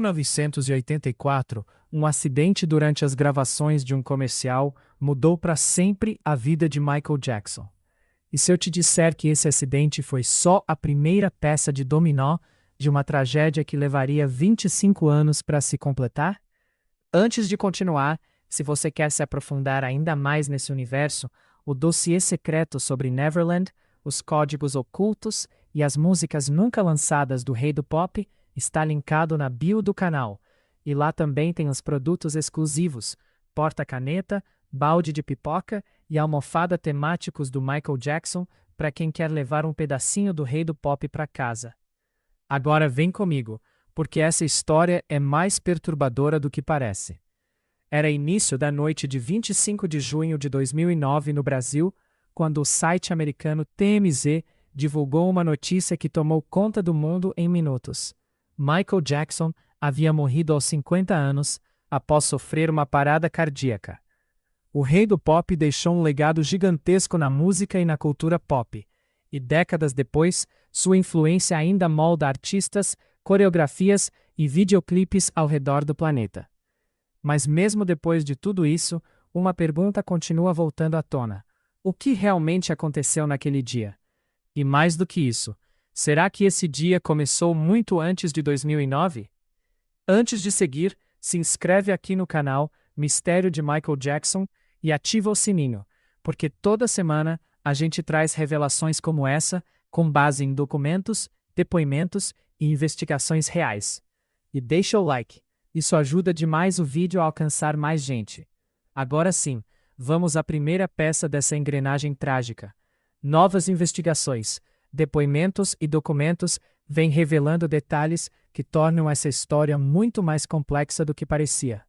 1984, um acidente durante as gravações de um comercial mudou para sempre a vida de Michael Jackson. E se eu te disser que esse acidente foi só a primeira peça de dominó de uma tragédia que levaria 25 anos para se completar? Antes de continuar, se você quer se aprofundar ainda mais nesse universo, o dossiê secreto sobre Neverland, os códigos ocultos e as músicas nunca lançadas do Rei do Pop está linkado na bio do canal. E lá também tem os produtos exclusivos, porta-caneta, balde de pipoca e almofada temáticos do Michael Jackson para quem quer levar um pedacinho do Rei do Pop para casa. Agora vem comigo, porque essa história é mais perturbadora do que parece. Era início da noite de 25 de junho de 2009 no Brasil, quando o site americano TMZ divulgou uma notícia que tomou conta do mundo em minutos. Michael Jackson havia morrido aos 50 anos após sofrer uma parada cardíaca. O Rei do Pop deixou um legado gigantesco na música e na cultura pop, e décadas depois, sua influência ainda molda artistas, coreografias e videoclipes ao redor do planeta. Mas mesmo depois de tudo isso, uma pergunta continua voltando à tona. O que realmente aconteceu naquele dia? E mais do que isso, será que esse dia começou muito antes de 2009? Antes de seguir, se inscreve aqui no canal Mistério de Michael Jackson e ativa o sininho, porque toda semana a gente traz revelações como essa, com base em documentos, depoimentos e investigações reais. E deixa o like, isso ajuda demais o vídeo a alcançar mais gente. Agora sim, vamos à primeira peça dessa engrenagem trágica. Novas investigações, depoimentos e documentos vêm revelando detalhes que tornam essa história muito mais complexa do que parecia.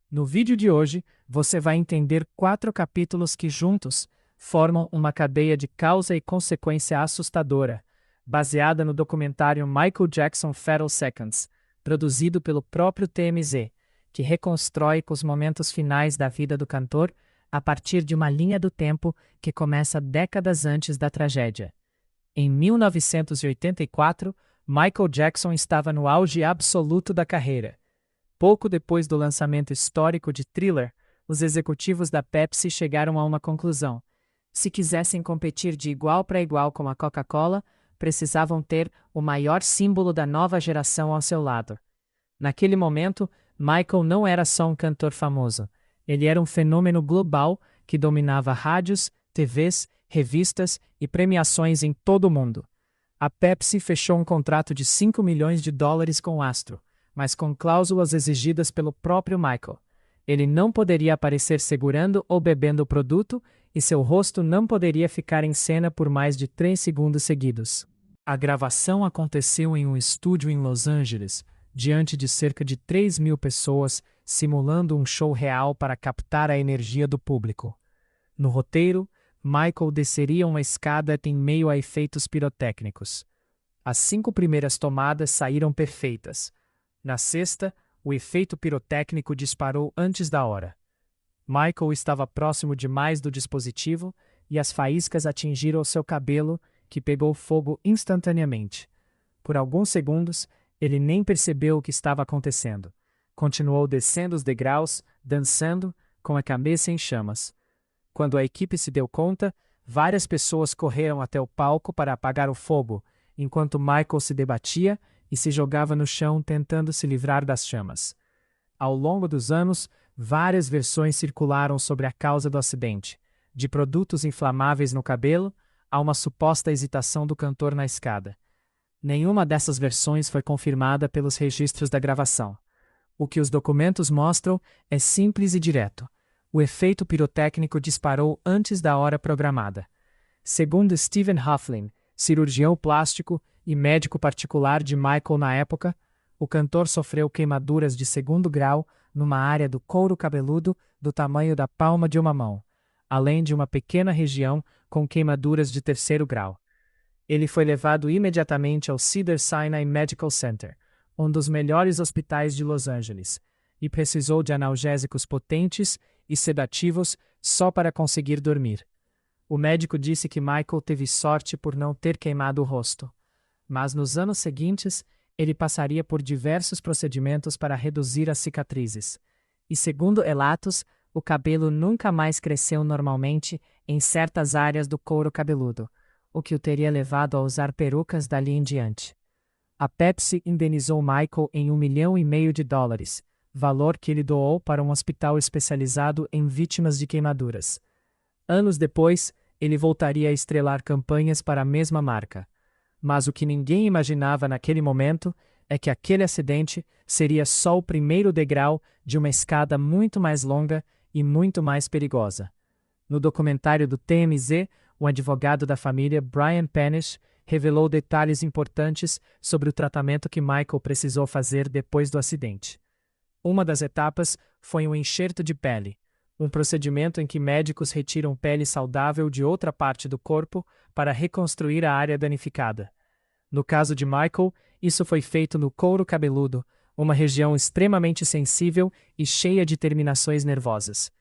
No vídeo de hoje, você vai entender 4 capítulos que juntos formam uma cadeia de causa e consequência assustadora, baseada no documentário Michael Jackson Fatal Seconds, produzido pelo próprio TMZ, que reconstrói os momentos finais da vida do cantor a partir de uma linha do tempo que começa décadas antes da tragédia. Em 1984, Michael Jackson estava no auge absoluto da carreira. Pouco depois do lançamento histórico de Thriller, os executivos da Pepsi chegaram a uma conclusão. Se quisessem competir de igual para igual com a Coca-Cola, precisavam ter o maior símbolo da nova geração ao seu lado. Naquele momento, Michael não era só um cantor famoso. Ele era um fenômeno global que dominava rádios, TVs, revistas e premiações em todo o mundo. A Pepsi fechou um contrato de $5 milhões com o astro, mas com cláusulas exigidas pelo próprio Michael. Ele não poderia aparecer segurando ou bebendo o produto e seu rosto não poderia ficar em cena por mais de 3 segundos seguidos. A gravação aconteceu em um estúdio em Los Angeles, diante de cerca de 3.000 pessoas, simulando um show real para captar a energia do público. No roteiro, Michael desceria uma escada em meio a efeitos pirotécnicos. As 5 primeiras tomadas saíram perfeitas. Na sexta, o efeito pirotécnico disparou antes da hora. Michael estava próximo demais do dispositivo e as faíscas atingiram seu cabelo, que pegou fogo instantaneamente. Por alguns segundos, ele nem percebeu o que estava acontecendo. Continuou descendo os degraus, dançando, com a cabeça em chamas. Quando a equipe se deu conta, várias pessoas correram até o palco para apagar o fogo, enquanto Michael se debatia e se jogava no chão tentando se livrar das chamas. Ao longo dos anos, várias versões circularam sobre a causa do acidente, de produtos inflamáveis no cabelo a uma suposta hesitação do cantor na escada. Nenhuma dessas versões foi confirmada pelos registros da gravação. O que os documentos mostram é simples e direto. O efeito pirotécnico disparou antes da hora programada. Segundo Stephen Houghlin, cirurgião plástico e médico particular de Michael na época, o cantor sofreu queimaduras de 2º grau numa área do couro cabeludo do tamanho da palma de uma mão, além de uma pequena região com queimaduras de 3º grau. Ele foi levado imediatamente ao Cedars-Sinai Medical Center, um dos melhores hospitais de Los Angeles, e precisou de analgésicos potentes e sedativos só para conseguir dormir. O médico disse que Michael teve sorte por não ter queimado o rosto. Mas nos anos seguintes, Ele passaria por diversos procedimentos para reduzir as cicatrizes. E segundo relatos, o cabelo nunca mais cresceu normalmente em certas áreas do couro cabeludo, o que o teria levado a usar perucas dali em diante. A Pepsi indenizou Michael em $1,5 milhão, valor que ele doou para um hospital especializado em vítimas de queimaduras. Anos depois, ele voltaria a estrelar campanhas para a mesma marca. Mas o que ninguém imaginava naquele momento é que aquele acidente seria só o primeiro degrau de uma escada muito mais longa e muito mais perigosa. No documentário do TMZ, o advogado da família, Brian Panish, revelou detalhes importantes sobre o tratamento que Michael precisou fazer depois do acidente. Uma das etapas foi um enxerto de pele, um procedimento em que médicos retiram pele saudável de outra parte do corpo para reconstruir a área danificada. No caso de Michael, isso foi feito no couro cabeludo, uma região extremamente sensível e cheia de terminações nervosas.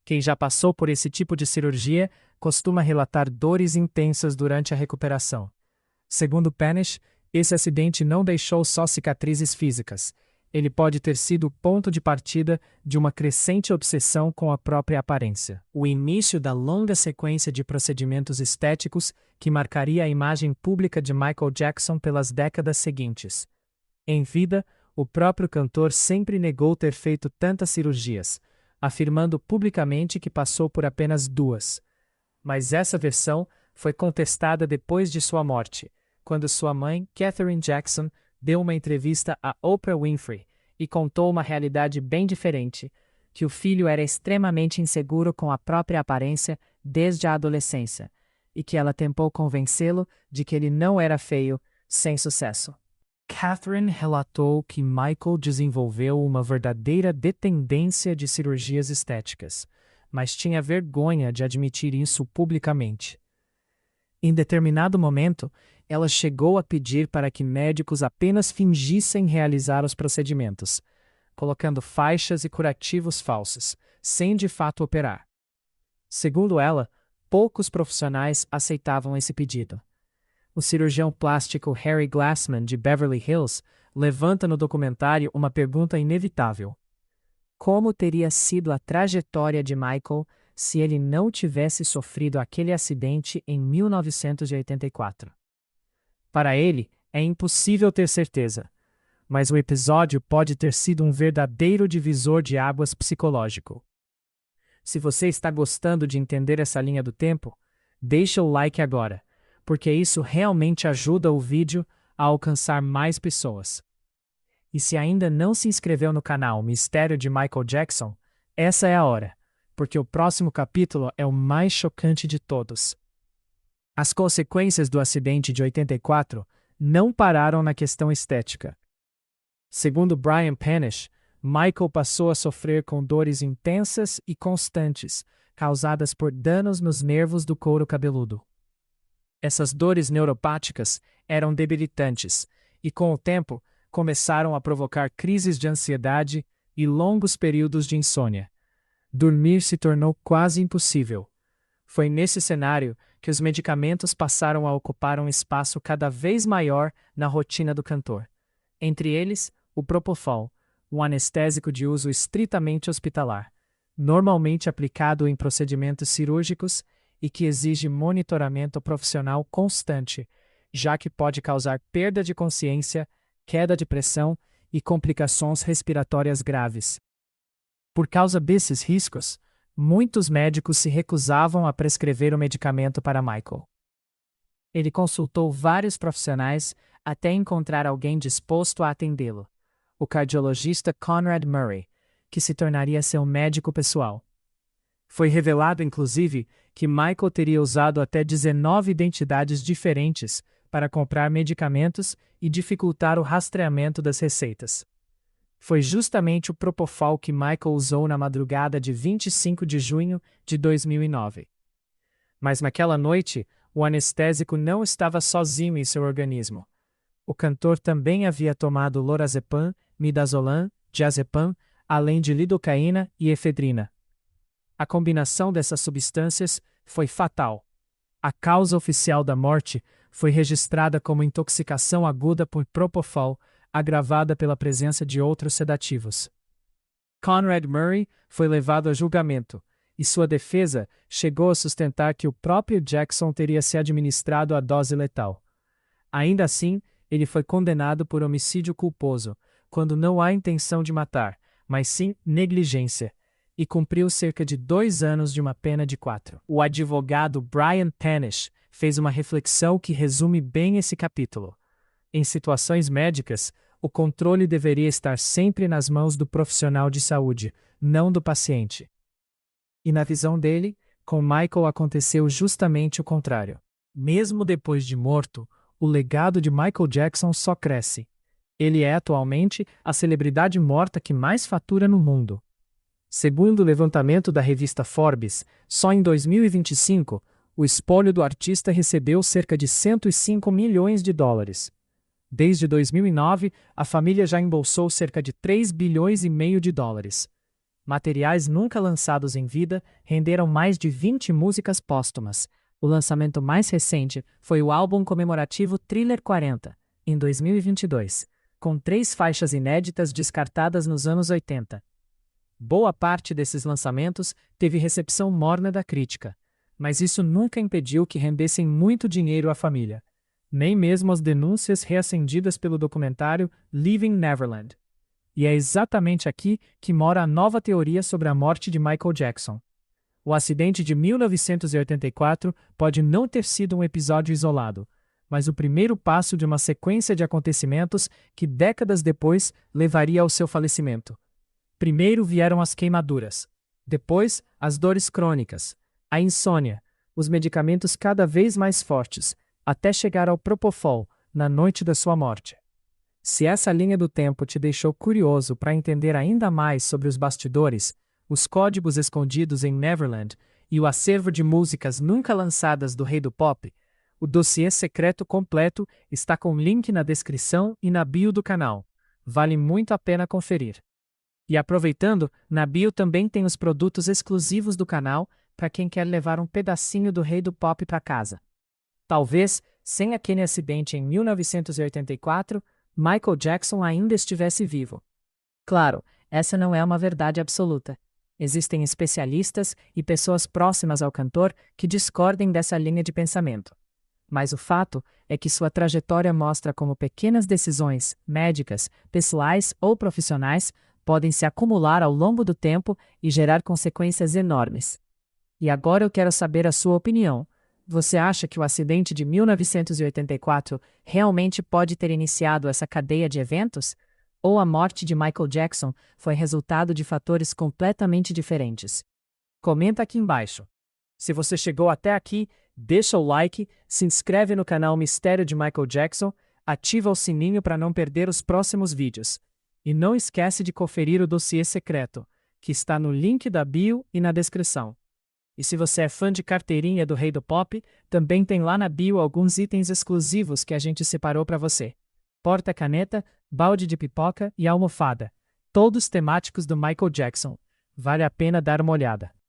Quem já passou por esse tipo de cirurgia costuma relatar dores intensas durante a recuperação. Segundo Panish, esse acidente não deixou só cicatrizes físicas. Ele pode ter sido o ponto de partida de uma crescente obsessão com a própria aparência. O início da longa sequência de procedimentos estéticos que marcaria a imagem pública de Michael Jackson pelas décadas seguintes. Em vida, o próprio cantor sempre negou ter feito tantas cirurgias, afirmando publicamente que passou por apenas 2. Mas essa versão foi contestada depois de sua morte, quando sua mãe, Katherine Jackson, deu uma entrevista a Oprah Winfrey e contou uma realidade bem diferente, que o filho era extremamente inseguro com a própria aparência desde a adolescência, e que ela tentou convencê-lo de que ele não era feio, sem sucesso. Katherine relatou que Michael desenvolveu uma verdadeira dependência de cirurgias estéticas, mas tinha vergonha de admitir isso publicamente. Em determinado momento, ela chegou a pedir para que médicos apenas fingissem realizar os procedimentos, colocando faixas e curativos falsos, sem de fato operar. Segundo ela, poucos profissionais aceitavam esse pedido. O cirurgião plástico Harry Glassman, de Beverly Hills, levanta no documentário uma pergunta inevitável. Como teria sido a trajetória de Michael se ele não tivesse sofrido aquele acidente em 1984? Para ele, é impossível ter certeza, mas o episódio pode ter sido um verdadeiro divisor de águas psicológico. Se você está gostando de entender essa linha do tempo, deixa o like agora, porque isso realmente ajuda o vídeo a alcançar mais pessoas. E se ainda não se inscreveu no canal Mistério de Michael Jackson, essa é a hora, porque o próximo capítulo é o mais chocante de todos. As consequências do acidente de 84 não pararam na questão estética. Segundo Brian Panish, Michael passou a sofrer com dores intensas e constantes, causadas por danos nos nervos do couro cabeludo. Essas dores neuropáticas eram debilitantes e, com o tempo, começaram a provocar crises de ansiedade e longos períodos de insônia. Dormir se tornou quase impossível. Foi nesse cenário que os medicamentos passaram a ocupar um espaço cada vez maior na rotina do cantor. Entre eles, o Propofol, um anestésico de uso estritamente hospitalar, normalmente aplicado em procedimentos cirúrgicos e que exige monitoramento profissional constante, já que pode causar perda de consciência, queda de pressão e complicações respiratórias graves. Por causa desses riscos, muitos médicos se recusavam a prescrever o medicamento para Michael. Ele consultou vários profissionais até encontrar alguém disposto a atendê-lo, o cardiologista Conrad Murray, que se tornaria seu médico pessoal. Foi revelado, inclusive, que Michael teria usado até 19 identidades diferentes para comprar medicamentos e dificultar o rastreamento das receitas. Foi justamente o Propofol que Michael usou na madrugada de 25 de junho de 2009. Mas naquela noite, o anestésico não estava sozinho em seu organismo. O cantor também havia tomado lorazepam, midazolam, diazepam, além de lidocaína e efedrina. A combinação dessas substâncias foi fatal. A causa oficial da morte foi registrada como intoxicação aguda por Propofol, agravada pela presença de outros sedativos. Conrad Murray foi levado a julgamento, e sua defesa chegou a sustentar que o próprio Jackson teria se administrado a dose letal. Ainda assim, ele foi condenado por homicídio culposo, quando não há intenção de matar, mas sim negligência, e cumpriu cerca de 2 anos de uma pena de 4. O advogado Brian Panish fez uma reflexão que resume bem esse capítulo. Em situações médicas, o controle deveria estar sempre nas mãos do profissional de saúde, não do paciente. E na visão dele, com Michael aconteceu justamente o contrário. Mesmo depois de morto, o legado de Michael Jackson só cresce. Ele é atualmente a celebridade morta que mais fatura no mundo. Segundo o levantamento da revista Forbes, só em 2025, o espólio do artista recebeu cerca de 105 milhões de dólares. Desde 2009, a família já embolsou cerca de 3 bilhões e meio de dólares. Materiais nunca lançados em vida renderam mais de 20 músicas póstumas. O lançamento mais recente foi o álbum comemorativo Thriller 40, em 2022, com 3 faixas inéditas descartadas nos anos 80. Boa parte desses lançamentos teve recepção morna da crítica, mas isso nunca impediu que rendessem muito dinheiro à família. Nem mesmo as denúncias reacendidas pelo documentário Leaving Neverland. E é exatamente aqui que mora a nova teoria sobre a morte de Michael Jackson. O acidente de 1984 pode não ter sido um episódio isolado, mas o primeiro passo de uma sequência de acontecimentos que décadas depois levaria ao seu falecimento. Primeiro vieram as queimaduras, depois as dores crônicas, a insônia, os medicamentos cada vez mais fortes, até chegar ao Propofol, na noite da sua morte. Se essa linha do tempo te deixou curioso para entender ainda mais sobre os bastidores, os códigos escondidos em Neverland e o acervo de músicas nunca lançadas do Rei do Pop, o dossiê secreto completo está com link na descrição e na bio do canal. Vale muito a pena conferir. E aproveitando, na bio também tem os produtos exclusivos do canal para quem quer levar um pedacinho do Rei do Pop para casa. Talvez, sem aquele acidente em 1984, Michael Jackson ainda estivesse vivo. Claro, essa não é uma verdade absoluta. Existem especialistas e pessoas próximas ao cantor que discordem dessa linha de pensamento. Mas o fato é que sua trajetória mostra como pequenas decisões, médicas, pessoais ou profissionais, podem se acumular ao longo do tempo e gerar consequências enormes. E agora eu quero saber a sua opinião. Você acha que o acidente de 1984 realmente pode ter iniciado essa cadeia de eventos? Ou a morte de Michael Jackson foi resultado de fatores completamente diferentes? Comenta aqui embaixo. Se você chegou até aqui, deixa o like, se inscreve no canal Mistério de Michael Jackson, ativa o sininho para não perder os próximos vídeos. E não esquece de conferir o dossiê secreto, que está no link da bio e na descrição. E se você é fã de carteirinha do Rei do Pop, também tem lá na bio alguns itens exclusivos que a gente separou para você. Porta-caneta, balde de pipoca e almofada. Todos temáticos do Michael Jackson. Vale a pena dar uma olhada.